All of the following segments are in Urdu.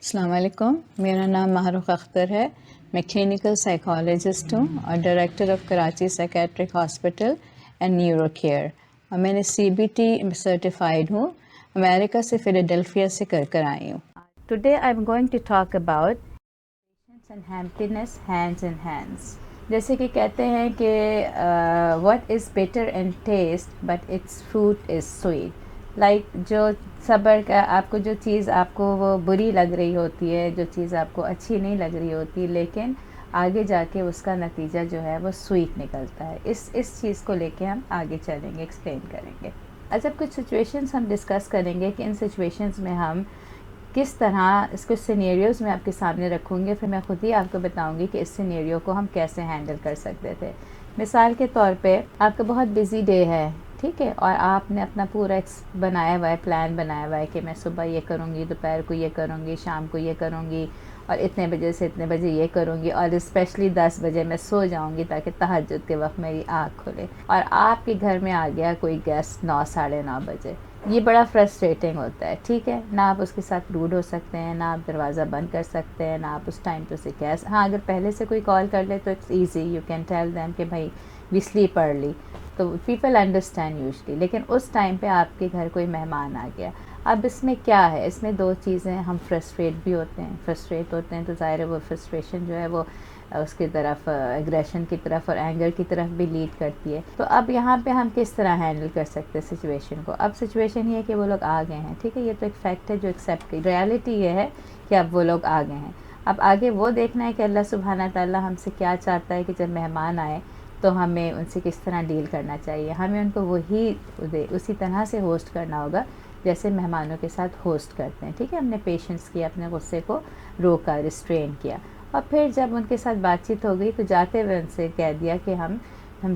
السلام علیکم، میرا نام معروف اختر ہے. میں کلینکل سائیکالوجسٹ ہوں اور director of Karachi psychiatric hospital and neuro care, اور میں نے CBT سرٹیفائیڈ ہوں. امریکہ سے فیلاڈیلفیا سے کر آئی ہوں. Today I am going to talk about patience and happiness hands in hands. جیسے کہ کہتے ہیں کہ what is bitter in taste but its fruit is sweet. Like جو صبر کا آپ کو جو چیز آپ کو وہ بری لگ رہی ہوتی ہے، جو چیز آپ کو اچھی نہیں لگ رہی ہوتی، لیکن آگے جا کے اس کا نتیجہ جو ہے وہ سویٹ نکلتا ہے. اس چیز کو لے کے ہم آگے چلیں گے، ایکسپلین کریں گے. اچھا، کچھ سچویشنز ہم ڈسکس کریں گے کہ ان سچویشنز میں ہم کس طرح اس کو سینیریوز میں آپ کے سامنے رکھوں گے، پھر میں خود ہی آپ کو بتاؤں گی کہ اس سینیریو کو ہم کیسے ہینڈل کر سکتے تھے. مثال کے طور پہ آپ کا بہت بزی ڈے ہے، ٹھیک ہے، اور آپ نے اپنا پورا بنایا ہوا ہے، پلان بنایا ہوا ہے کہ میں صبح یہ کروں گی، دوپہر کو یہ کروں گی، شام کو یہ کروں گی، اور اتنے بجے سے اتنے بجے یہ کروں گی، اور اسپیشلی 10 بجے میں سو جاؤں گی تاکہ تہجد کے وقت میری آنکھ کھلے. اور آپ کے گھر میں آ گیا کوئی گیسٹ 9 ساڑھے 9 بجے. یہ بڑا فرسٹریٹنگ ہوتا ہے، ٹھیک ہے. نہ آپ اس کے ساتھ روڈ ہو سکتے ہیں، نہ آپ دروازہ بند کر سکتے ہیں، نہ آپ اس ٹائم پہ اسے ہاں اگر پہلے سے کوئی کال کر لے تو it's easy, you can tell them کہ بھائی وی سلیپ ارلی، تو پیپل انڈرسٹینڈ یوزلی. لیکن اس ٹائم پہ آپ کے گھر کوئی مہمان آ گیا. اب اس میں کیا ہے، اس میں دو چیزیں، ہم فرسٹریٹ ہوتے ہیں تو ظاہر ہے وہ فرسٹریشن جو ہے وہ اس کی طرف ایگریشن کی طرف اور اینگر کی طرف بھی لیڈ کرتی ہے. تو اب یہاں پہ ہم کس طرح ہینڈل کر سکتے ہیں سچویشن کو. اب سچویشن یہ ہے کہ وہ لوگ آ گئے ہیں، ٹھیک ہے، یہ تو ایک فیکٹ ہے جو ایکسیپٹ کی. ریالٹی یہ ہے کہ اب وہ لوگ آ گئے ہیں. اب آگے وہ دیکھنا ہے کہ اللہ سبحانہ تعالیٰ ہم سے کیا چاہتا ہے کہ جب مہمان آئے تو ہمیں ان سے کس طرح ڈیل کرنا چاہیے. ہمیں ان کو اسی طرح سے ہوسٹ کرنا ہوگا جیسے مہمانوں کے ساتھ ہوسٹ کرتے ہیں، ٹھیک ہے. ہم نے پیشنس کیا، اپنے غصے کو روکا، ریسٹرین کیا. اور پھر جب ان کے ساتھ بات چیت ہو گئی تو جاتے ہوئے ان سے کہہ دیا کہ ہم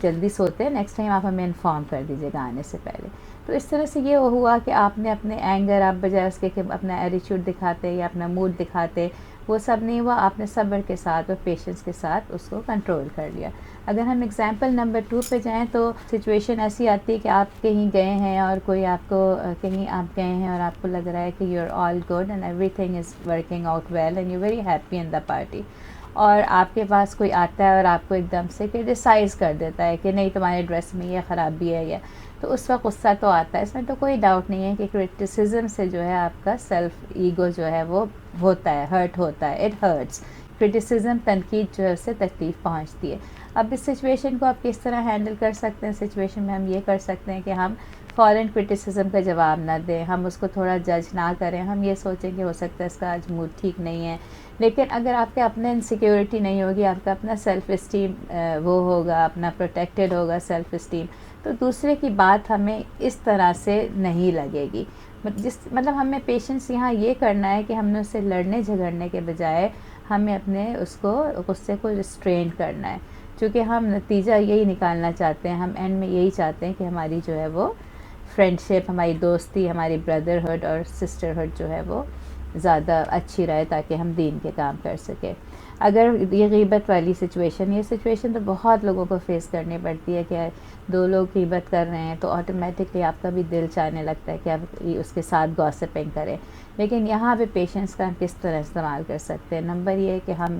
جلدی سوتے ہیں، نیکسٹ ٹائم آپ ہمیں انفارم کر دیجیے گا آنے سے پہلے. تو اس طرح سے یہ ہوا کہ آپ نے اپنے اینگر، آپ بجائے اس کے کہ اپنا ایٹیچیوڈ دکھاتے یا اپنا موڈ دکھاتے، وہ سب نہیں ہوا. آپ نے صبر کے ساتھ اور پیشنس کے ساتھ اس کو کنٹرول کر لیا. اگر ہم ایگزامپل نمبر 2 پہ جائیں تو سچویشن ایسی آتی ہے کہ آپ کہیں گئے ہیں اور کوئی آپ کو کہیں آپ گئے ہیں اور آپ کو لگ رہا ہے کہ you are all good and everything is working out well and you very happy in the party, اور آپ کے پاس کوئی آتا ہے اور آپ کو ایک دم سے کرٹیسائز کر دیتا ہے کہ نہیں تمہارے ڈریس میں یہ خرابی ہے، تو اس وقت غصہ تو آتا ہے. اس میں تو کوئی ڈاؤٹ نہیں ہے کہ کرٹیسزم سے جو ہے آپ کا سیلف ایگو جو ہے وہ ہوتا ہے، ہرٹ ہوتا ہے، اٹ ہرٹس. کرٹیسزم، تنقید جو ہے اس سے تکلیف پہنچتی ہے. اب اس سچویشن کو آپ کس طرح ہینڈل کر سکتے ہیں. سچویشن میں ہم یہ کر سکتے ہیں کہ ہم فوراً کرٹیسزم کا جواب نہ دیں، ہم اس کو تھوڑا جج نہ کریں. ہم یہ سوچیں کہ ہو سکتا ہے اس کا آج موڈ ٹھیک نہیں ہے، لیکن اگر آپ کے اپنے انسیکیورٹی نہیں ہوگی، آپ کا اپنا سیلف اسٹیم وہ ہوگا، اپنا پروٹیکٹڈ ہوگا سیلف اسٹیم، تو دوسرے کی بات ہمیں اس طرح سے نہیں لگے گی. مطلب ہمیں پیشنس یہاں یہ کرنا ہے کہ ہم نے اس سے لڑنے جھگڑنے کے بجائے ہمیں اپنے اس کو غصے کو ریسٹرین کرنا ہے. چونکہ ہم نتیجہ یہی نکالنا چاہتے ہیں، ہم اینڈ میں یہی چاہتے ہیں کہ ہماری جو ہے وہ فرینڈشپ، ہماری دوستی، ہماری بردرہڈ اور سسٹرہڈ جو ہے وہ زیادہ اچھی رہے تاکہ ہم دین کے کام کر سکیں. اگر یہ غیبت والی یہ سچویشن تو بہت لوگوں کو فیس کرنی پڑتی ہے کہ دو لوگ غیبت کر رہے ہیں تو آٹومیٹکلی آپ کا بھی دل چاہنے لگتا ہے کہ آپ اس کے ساتھ گاسپنگ کریں. لیکن یہاں پہ پیشنس کا ہم کس طرح استعمال کر سکتے ہیں. نمبر یہ ہے کہ ہم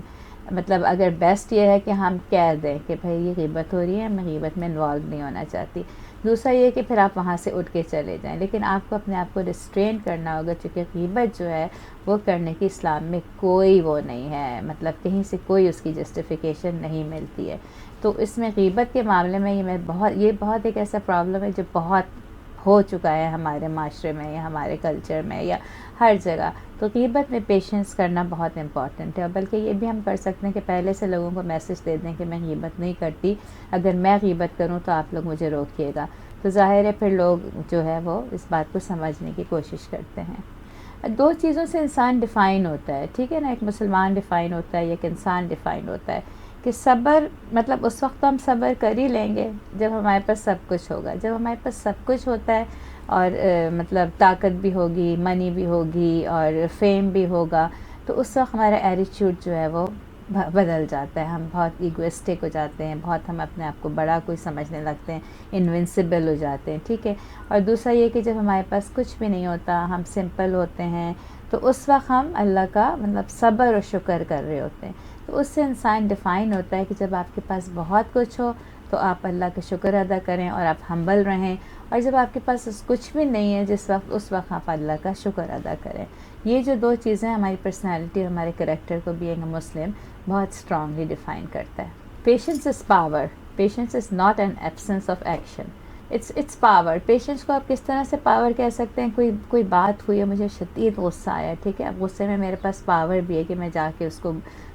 مطلب اگر بیسٹ یہ ہے کہ ہم کہہ دیں کہ بھائی یہ غیبت ہو رہی ہے، میں غیبت میں انوالو نہیں ہونا چاہتی. دوسرا یہ کہ پھر آپ وہاں سے اٹھ کے چلے جائیں، لیکن آپ کو اپنے آپ کو ریسٹرین کرنا ہوگا، چونکہ غیبت جو ہے وہ کرنے کی اسلام میں کوئی وہ نہیں ہے، مطلب کہیں سے کوئی اس کی جسٹیفیکیشن نہیں ملتی ہے. تو اس میں غیبت کے معاملے میں یہ بہت ایک ایسا پرابلم ہے جو بہت ہو چکا ہے ہمارے معاشرے میں یا ہمارے کلچر میں یا ہر جگہ. تو غیبت میں پیشنس کرنا بہت امپورٹنٹ ہے. اور بلکہ یہ بھی ہم کر سکتے ہیں کہ پہلے سے لوگوں کو میسج دے دیں کہ میں غیبت نہیں کرتی، اگر میں غیبت کروں تو آپ لوگ مجھے روکیے گا. تو ظاہر ہے پھر لوگ جو ہے وہ اس بات کو سمجھنے کی کوشش کرتے ہیں. دو چیزوں سے انسان ڈیفائن ہوتا ہے، ٹھیک ہے نا. ایک مسلمان ڈیفائن ہوتا ہے، ایک انسان ڈیفائن ہوتا ہے کہ صبر مطلب اس وقت تو ہم صبر کر ہی لیں گے جب ہمارے پاس سب کچھ ہوگا. جب ہمارے پاس سب کچھ ہوتا ہے اور مطلب طاقت بھی ہوگی، منی بھی ہوگی اور فیم بھی ہوگا، تو اس وقت ہمارا ایٹیچیوڈ جو ہے وہ بدل جاتا ہے. ہم بہت ایگوئسٹک ہو جاتے ہیں، بہت ہم اپنے آپ کو بڑا کوئی سمجھنے لگتے ہیں، انوینسیبل ہو جاتے ہیں، ٹھیک ہے. اور دوسرا یہ کہ جب ہمارے پاس کچھ بھی نہیں ہوتا، ہم سمپل ہوتے ہیں، تو تو اس وقت ہم اللہ کا مطلب صبر و شکر کر رہے ہوتے ہیں. تو اس سے انسان ڈیفائن ہوتا ہے کہ جب آپ کے پاس بہت کچھ ہو تو آپ اللہ کا شکر ادا کریں اور آپ ہمبل رہیں, اور جب آپ کے پاس کچھ بھی نہیں ہے اس وقت آپ اللہ کا شکر ادا کریں. یہ جو دو چیزیں ہماری پرسنالٹی اور ہمارے کریکٹر کو بینگ اے مسلم بہت اسٹرانگلی ڈیفائن کرتا ہے. Patience is power. Patience is not an absence of action, its power. Patience کو آپ کس طرح سے پاور کہہ سکتے ہیں؟ کوئی بات ہوئی ہے, مجھے شدید غصہ آیا, ٹھیک ہے, اب غصے میں میرے پاس پاور بھی ہے کہ میں جا کے اس کو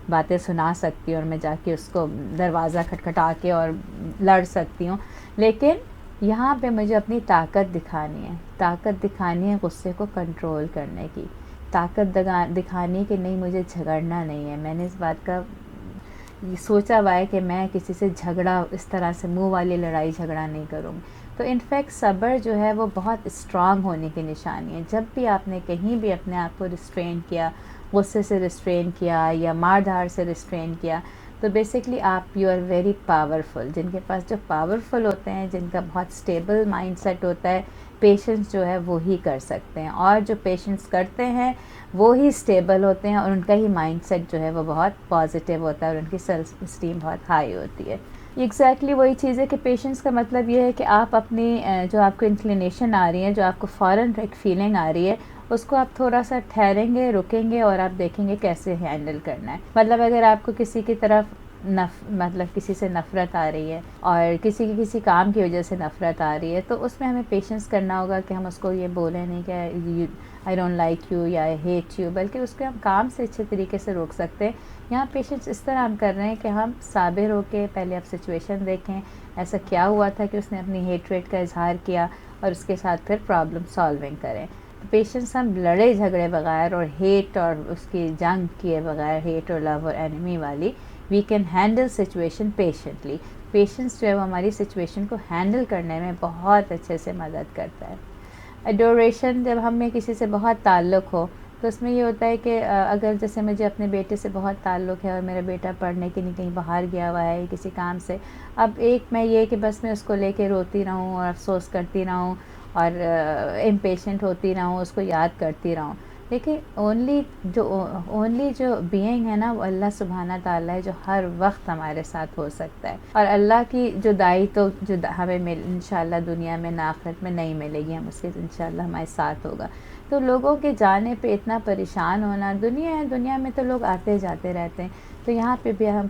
باتیں سنا سکتی ہوں اور میں جا کے اس کو دروازہ کھٹکھٹا کے اور لڑ سکتی ہوں, لیکن یہاں پہ مجھے اپنی طاقت دکھانی ہے غصے کو کنٹرول کرنے کی, طاقت دکھانی کہ نہیں مجھے جھگڑنا نہیں ہے. میں نے اس بات کا سوچا ہوا ہے کہ میں کسی سے جھگڑا اس طرح سے منہ والی لڑائی جھگڑا نہیں کروں گی. تو انفیکٹ صبر جو ہے وہ بہت اسٹرانگ ہونے کی نشانی ہے. جب بھی آپ نے کہیں بھی اپنے آپ کو ریسٹرین کیا, غصے سے ریسٹرین کیا یا مار دھاڑ سے ریسٹرین کیا, تو بیسکلی آپ یو آر ویری پاورفل. جن کے پاس جو پاورفل ہوتے ہیں, جن کا بہت اسٹیبل مائنڈ سیٹ ہوتا ہے, پیشنس جو ہے وہی کر سکتے ہیں, اور جو پیشنس کرتے ہیں وہی اسٹیبل ہوتے ہیں اور ان کا ہی مائنڈ سیٹ جو ہے وہ بہت پازیٹیو ہوتا ہے اور ان کی سیلف اسٹیم بہت ہائی ہوتی ہے. ایگزیکٹلی وہی چیز ہے کہ پیشنس کا مطلب یہ ہے کہ آپ اپنی جو آپ کو انکلینیشن آ رہی ہے, جو آپ کو فوراً ایک فیلنگ آ رہی ہے, اس کو آپ تھوڑا سا ٹھہریں گے, رکیں گے اور آپ دیکھیں گے کیسے ہینڈل کرنا ہے. مطلب اگر آپ کو کسی کی طرف مطلب کسی سے نفرت آ رہی ہے اور کسی کام کی وجہ سے نفرت آ رہی ہے, تو اس میں ہمیں پیشنس کرنا ہوگا کہ ہم اس کو یہ بولیں نہیں کہ آئی ڈونٹ لائک یو یا آئی ہیٹ یو, بلکہ اس کو ہم کام سے اچھے طریقے سے روک سکتے ہیں. یہاں پیشنس اس طرح ہم کر رہے ہیں کہ ہم صابر ہو کے پہلے آپ سچویشن دیکھیں, ایسا کیا ہوا تھا کہ اس نے اپنی ہیٹریٹ کا اظہار کیا, اور اس کے ساتھ پھر پرابلم سالونگ کریں. پیشنس ہم لڑے جھگڑے بغیر اور ہیٹ اور اس کی جنگ کیے بغیر, ہیٹ اور لو اور اینیمی والی, we can handle situation patiently. Patience جو ہے وہ ہماری سچویشن کو ہینڈل کرنے میں بہت اچھے سے مدد کرتا ہے. ایڈوریشن, جب ہمیں کسی سے بہت تعلق ہو تو اس میں یہ ہوتا ہے کہ اگر جیسے مجھے اپنے بیٹے سے بہت تعلق ہے اور میرا بیٹا پڑھنے کے لیے کہیں باہر گیا ہوا ہے کسی کام سے, اب ایک میں یہ کہ بس میں اس کو لے کے روتی رہوں اور افسوس کرتی رہوں اور امپیشنٹ ہوتی رہوں, اس کو یاد کرتی رہوں. دیکھیں اونلی جو بینگ ہے نا وہ اللہ سبحانہ تعالیٰ ہے, جو ہر وقت ہمارے ساتھ ہو سکتا ہے. اور اللہ کی جدائی تو ہمیں انشاءاللہ دنیا میں نہ آخرت میں نہیں ملے گی, ہم اس کے انشاءاللہ ہمارے ساتھ ہوگا. تو لوگوں کے جانے پہ اتنا پریشان ہونا, دنیا میں تو لوگ آتے جاتے رہتے ہیں, تو یہاں پہ بھی ہم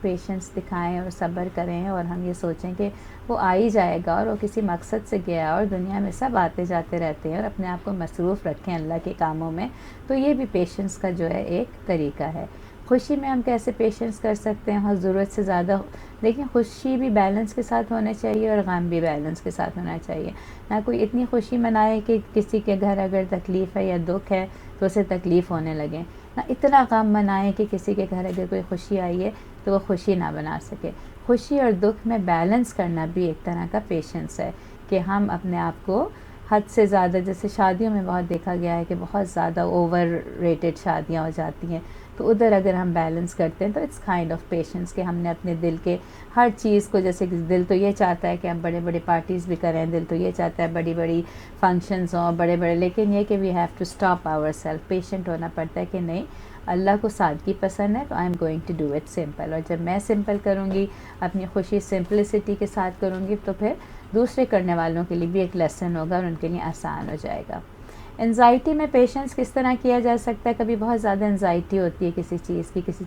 پیشنس دکھائیں اور صبر کریں, اور ہم یہ سوچیں کہ وہ آ ہی جائے گا اور وہ کسی مقصد سے گیا, اور دنیا میں سب آتے جاتے رہتے ہیں, اور اپنے آپ کو مصروف رکھیں اللہ کے کاموں میں. تو یہ بھی پیشنس کا جو ہے ایک طریقہ ہے. خوشی میں ہم کیسے پیشنس کر سکتے ہیں؟ ہاں, ضرورت سے زیادہ دیکھیں, خوشی بھی بیلنس کے ساتھ ہونا چاہیے اور غم بھی بیلنس کے ساتھ ہونا چاہیے. نہ کوئی اتنی خوشی منائے کہ کسی کے گھر اگر تکلیف ہے یا دکھ ہے تو اسے تکلیف ہونے لگے, نہ اتنا غم منائے کہ کسی کے گھر اگر کوئی خوشی آئی ہے تو وہ خوشی نہ بنا سکے. خوشی اور دکھ میں بیلنس کرنا بھی ایک طرح کا پیشنس ہے, کہ ہم اپنے آپ کو حد سے زیادہ, جیسے شادیوں میں بہت دیکھا گیا ہے کہ بہت زیادہ اوور ریٹڈ شادیاں ہو جاتی ہیں, تو ادھر اگر ہم بیلنس کرتے ہیں تو اٹس کائنڈ آف پیشنس, کہ ہم نے اپنے دل کے ہر چیز کو, جیسے کہ دل تو یہ چاہتا ہے کہ ہم بڑے بڑے پارٹیز بھی کریں, دل تو یہ چاہتا ہے بڑی بڑی فنکشنز ہوں بڑے بڑے, لیکن یہ کہ we have to stop our self, patient ہونا پڑتا ہے کہ نہیں, اللہ کو سادگی پسند ہے تو I am going to do it simple. اور جب میں سمپل کروں گی, اپنی خوشی سمپلسٹی کے ساتھ کروں گی, تو پھر دوسرے کرنے والوں کے لیے بھی ایک لیسن ہوگا اور ان کے لیے آسان ہو جائے گا. انزائٹی میں پیشنس کس طرح کیا جا سکتا ہے؟ کبھی بہت زیادہ انزائٹی ہوتی ہے کسی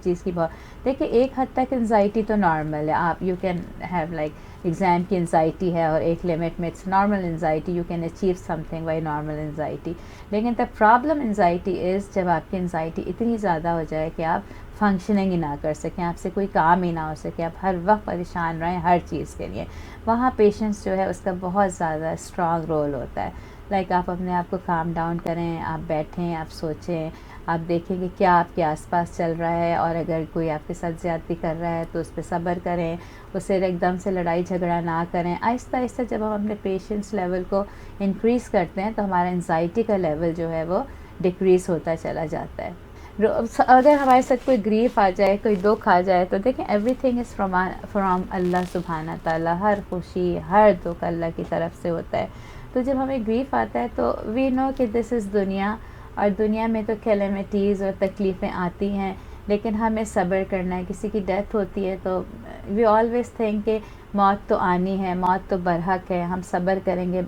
چیز کی بہت, دیکھیں ایک حد تک انزائٹی تو نارمل ہے, آپ you can have like exam کی انزائٹی ہے اور ایک لمٹ میں it's normal anxiety, you can achieve something by normal anxiety. لیکن دا پرابلم انزائٹی از جب آپ کی انزائٹی اتنی زیادہ ہو جائے کہ آپ فنکشننگ ہی نہ کر سکیں, آپ سے کوئی کام ہی نہ ہو سکے, آپ ہر وقت پریشان رہیں ہر چیز کے لیے. وہاں پیشنس جو ہے اس کا بہت زیادہ اسٹرانگ رول ہوتا ہے. لائک آپ اپنے آپ کو کام ڈاؤن کریں, آپ بیٹھیں, آپ سوچیں, آپ دیکھیں کہ کیا آپ کے آس پاس چل رہا ہے, اور اگر کوئی آپ کے ساتھ زیادتی کر رہا ہے تو اس پہ صبر کریں, اسے ایک دم سے لڑائی جھگڑا نہ کریں. آہستہ آہستہ جب ہم اپنے پیشنس لیول کو انکریز کرتے ہیں تو ہمارا انزائٹی کا لیول جو ہے وہ ڈکریز ہوتا چلا جاتا ہے. اگر ہمارے ساتھ کوئی گریف آ جائے, کوئی دکھ آ جائے, تو دیکھیں ایوری تھنگ از فرام اللہ سبحانہ تعالیٰ. ہر خوشی ہر دکھ اللہ کی طرف سے ہوتا ہے. تو جب ہمیں گریف آتا ہے تو وی نو کہ دس از دنیا, اور دنیا میں تو کیلیمٹیز اور تکلیفیں آتی ہیں، لیکن ہمیں صبر کرنا ہے. کسی کی ڈیتھ ہوتی ہے تو وی آلویز تھنک کہ موت تو آنی ہے، موت تو برحق ہے، ہم صبر کریں گے.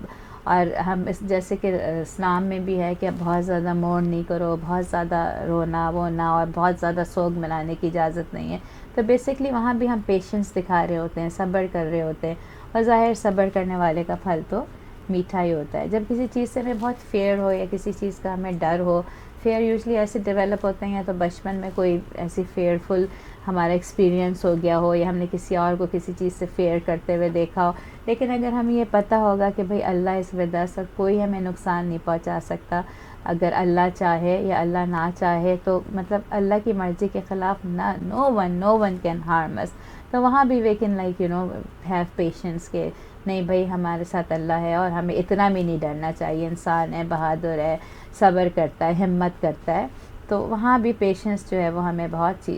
اور ہم جیسے کہ اسلام میں بھی ہے کہ بہت زیادہ مون نہیں کرو، بہت زیادہ رونا وونا اور بہت زیادہ سوگ منانے کی اجازت نہیں ہے. تو بیسکلی وہاں بھی ہم پیشنس دکھا رہے ہوتے ہیں، صبر کر رہے ہوتے ہیں. اور ظاہر صبر کرنے والے کا پھل تو میٹھا ہی ہوتا ہے. جب کسی چیز سے ہمیں بہت فیئر ہو یا کسی چیز کا ہمیں ڈر ہو، فیئر یوزلی ایسے ڈیولپ ہوتے ہیں یا تو بچپن میں کوئی ایسی فیئرفل ہمارا ایکسپیرینس ہو گیا ہو، یا ہم نے کسی اور کو کسی چیز سے فیئر کرتے ہوئے دیکھا ہو. لیکن اگر ہمیں یہ پتہ ہوگا کہ بھئی اللہ اس وجہ سے کوئی ہمیں نقصان نہیں پہنچا سکتا، اگر اللہ چاہے یا اللہ نہ چاہے تو مطلب اللہ کی مرضی کے خلاف no one can harm us. تو وہاں بھی we can like have patience کہ نہیں بھئی ہمارے ساتھ اللہ ہے اور ہمیں اتنا بھی نہیں ڈرنا چاہیے. انسان ہے، بہادر ہے، صبر کرتا ہے، ہمت کرتا ہے. تو وہاں بھی پیشنس جو ہے وہ ہمیں بہت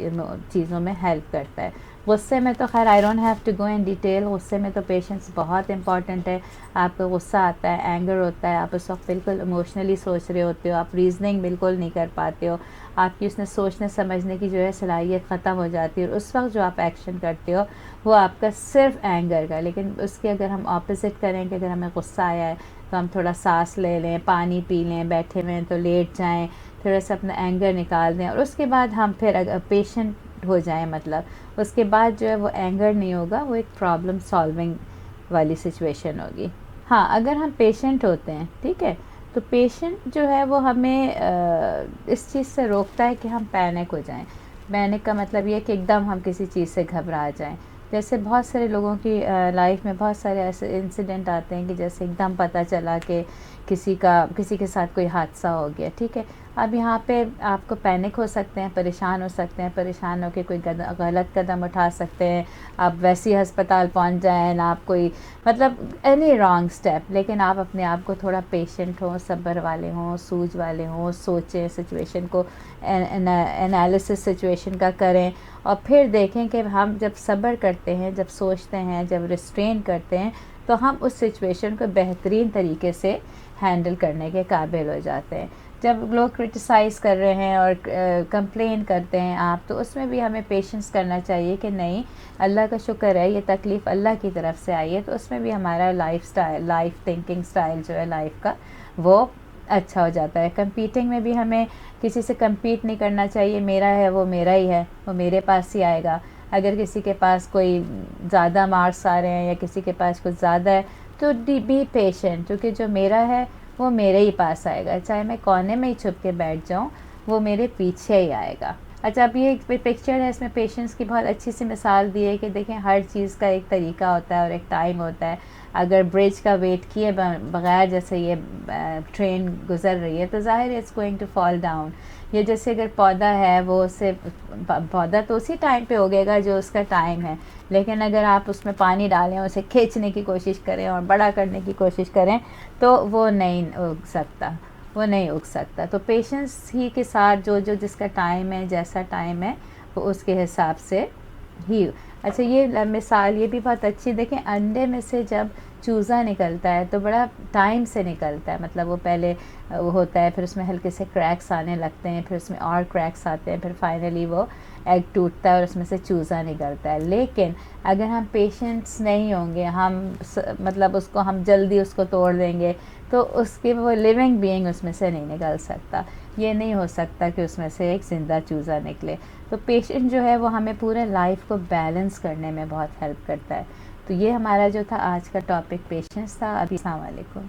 چیزوں میں ہیلپ کرتا ہے. غصے میں تو خیر I don't have to go in detail, غصے میں تو پیشنس بہت امپورٹنٹ ہے. آپ کو غصہ آتا ہے، اینگر ہوتا ہے، آپ اس وقت بالکل ایموشنلی سوچ رہے ہوتے ہو، آپ ریزننگ بالکل نہیں کر پاتے ہو، آپ کی اس نے سوچنے سمجھنے کی جو ہے صلاحیت ختم ہو جاتی ہے. اور اس وقت جو آپ ایکشن کرتے ہو وہ آپ کا صرف اینگر کا. لیکن اس کے اگر ہم اپوزٹ کریں کہ اگر ہمیں غصہ آیا ہے تو ہم تھوڑا سانس لے لیں، پانی پی لیں، بیٹھے ہوئے ہیں تو لیٹ جائیں، تھوڑا سا اپنا اینگر نکال دیں، اور اس کے بعد ہم پھر اگر پیشنٹ ہو جائیں، مطلب اس کے بعد جو ہے وہ اینگر نہیں ہوگا، وہ ایک پرابلم سالونگ والی سچویشن ہوگی. ہاں اگر ہم پیشنٹ ہوتے ہیں، ٹھیک ہے، تو پیشنٹ جو ہے وہ ہمیں اس چیز سے روکتا ہے کہ ہم پینک ہو جائیں. پینک کا مطلب یہ ہے کہ ایک دم ہم کسی چیز سے گھبرا جائیں. جیسے بہت سارے لوگوں کی لائف میں بہت سارے ایسے انسیڈنٹ آتے ہیں کہ جیسے ایک دم پتہ چلا کہ کسی کے ساتھ کوئی حادثہ ہو گیا، ٹھیک ہے. اب یہاں پہ آپ کو پینک ہو سکتے ہیں، پریشان ہو سکتے ہیں، پریشان ہو کے کوئی غلط قدم اٹھا سکتے ہیں، آپ ویسی ہسپتال پہنچ جائیں، نہ آپ کوئی مطلب اینی رانگ اسٹیپ. لیکن آپ اپنے آپ کو تھوڑا پیشنٹ ہوں، صبر والے ہوں، سوجھ والے ہوں، سوچیں سچویشن کو، انالیسس سچویشن کا کریں، اور پھر دیکھیں کہ ہم جب صبر کرتے ہیں، جب سوچتے ہیں، جب ریسٹرین کرتے ہیں تو ہم اس سچویشن کو بہترین طریقے سے ہینڈل کرنے کے قابل ہو جاتے ہیں. جب لوگ کرٹیسائز کر رہے ہیں اور کمپلین کرتے ہیں آپ، تو اس میں بھی ہمیں پیشنس کرنا چاہیے کہ نہیں، اللہ کا شکر ہے یہ تکلیف اللہ کی طرف سے آئی ہے. تو اس میں بھی ہمارا لائف تھنکنگ سٹائل جو ہے لائف کا وہ اچھا ہو جاتا ہے. کمپیٹنگ میں بھی ہمیں کسی سے کمپیٹ نہیں کرنا چاہیے. میرا ہے وہ میرا ہی ہے، وہ میرے پاس ہی آئے گا. اگر کسی کے پاس کوئی زیادہ مارکس آ رہے ہیں یا کسی کے پاس کچھ زیادہ ہے تو بی پیشنٹ، کیونکہ جو میرا ہے وہ میرے ہی پاس آئے گا. چاہے میں کونے میں ہی چھپ کے بیٹھ جاؤں، وہ میرے پیچھے ہی آئے گا. اچھا، اب یہ ایک پکچر ہے، اس میں پیشنس کی بہت اچھی سی مثال دی ہے کہ دیکھیں ہر چیز کا ایک طریقہ ہوتا ہے اور ایک ٹائم ہوتا ہے. اگر برج کا ویٹ کیے بغیر جیسے یہ ٹرین گزر رہی ہے تو ظاہر it's going to fall down. یہ جیسے اگر پودا ہے، وہ اسے پودا تو اسی ٹائم پہ اگے گا جو اس کا ٹائم ہے، لیکن اگر آپ اس میں پانی ڈالیں، اسے کھینچنے کی کوشش کریں اور بڑا کرنے کی کوشش کریں تو وہ نہیں اگ سکتا. تو پیشنس ہی کے ساتھ جو جس کا ٹائم ہے، جیسا ٹائم ہے، وہ اس کے حساب سے ہی. اچھا، یہ مثال یہ بھی بہت اچھی. دیکھیں انڈے میں سے جب چوزا نکلتا ہے تو بڑا ٹائم سے نکلتا ہے، مطلب وہ پہلے ہوتا ہے، پھر اس میں ہلکے سے کریکس آنے لگتے ہیں، پھر اس میں اور کریکس آتے ہیں، پھر فائنلی وہ ایگ ٹوٹتا ہے اور اس میں سے چوزا نکلتا ہے. لیکن اگر ہم پیشنس نہیں ہوں گے، ہم مطلب اس کو ہم جلدی اس کو توڑ دیں گے تو اس کی وہ لیونگ بینگ اس میں سے نہیں نکل سکتا. یہ نہیں ہو سکتا کہ اس میں سے ایک زندہ چوزا نکلے. تو پیشنٹ جو ہے وہ ہمیں پورے لائف کو بیلنس کرنے میں بہت ہیلپ کرتا ہے. تو یہ ہمارا جو تھا آج کا ٹاپک پیشنس تھا. ابھی السلام علیکم.